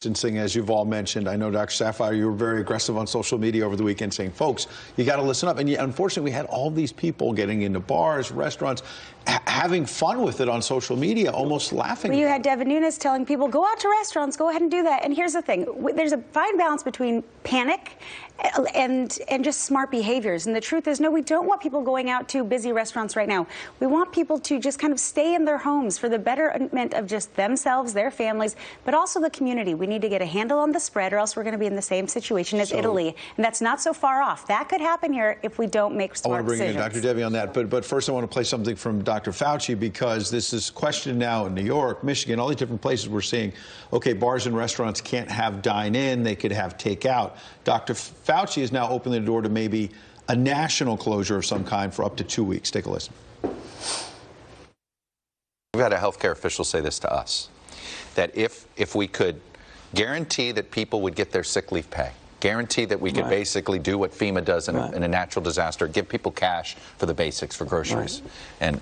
Distancing, as you've all mentioned. I know, Dr. Sapphire, you were very aggressive on social media over the weekend saying, folks, you got to listen up. And yet, unfortunately, we had all these people getting into bars, restaurants, having fun with it on social media, almost laughing. Well, you had Devin Nunes telling people, go out to restaurants, go ahead and do that. And here's the thing. There's a fine balance between panic and just smart behaviors. And the truth is, no, we don't want people going out to busy restaurants right now. We want people to just kind of stay in their homes for the betterment of just themselves, their families, but also the community. We need to get a handle on the spread, or else we're going to be in the same situation as Italy. And that's not so far off. That could happen here if we don't make smart decisions. I want to bring in Dr. Debbie on that. But first, I want to play something from Dr. Fauci, because this is questioned now in New York, Michigan, all these different places. We're seeing, okay, bars and restaurants can't have dine-in. They could have takeout. Dr. Fauci is now opening the door to maybe a national closure of some kind for up to 2 weeks. Take a listen. We've had a healthcare official say this to us, that if we could guarantee that people would get their sick leave pay, guarantee that we could basically do what FEMA does in a natural disaster, give people cash for the basics, for groceries. And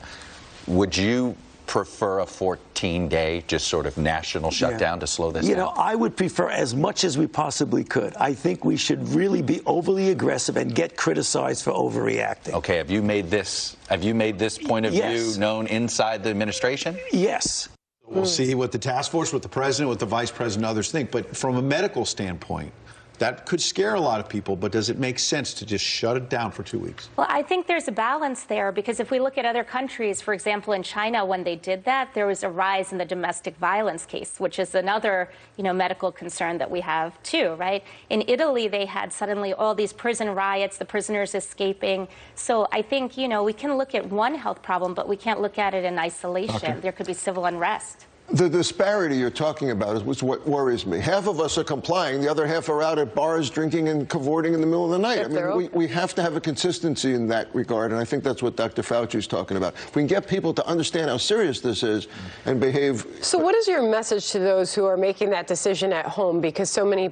would you prefer a 14-day just sort of national shutdown to slow this down? You know, I would prefer as much as we possibly could. I think we should really be overly aggressive and get criticized for overreacting. Okay, have you made this point of view known inside the administration? Yes. We'll see what the task force, what the president, what the vice president, and others think. But from a medical standpoint, that could scare a lot of people, but does it make sense to just shut it down for 2 weeks? Well, I think there's a balance there, because if we look at other countries, for example, in China, when they did that, there was a rise in the domestic violence case, which is another, medical concern that we have too, right? In Italy, they had suddenly all these prison riots, the prisoners escaping. So I think, we can look at one health problem, but we can't look at it in isolation. Okay. There could be civil unrest. The disparity you're talking about is what worries me. Half of us are complying. The other half are out at bars drinking and cavorting in the middle of the night. I mean, we have to have a consistency in that regard, and I think that's what Dr. Fauci is talking about. If we can get people to understand how serious this is and behave. So what is your message to those who are making that decision at home? Because so many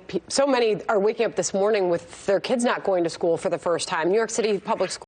are waking up this morning with their kids not going to school for the first time. New York City public schools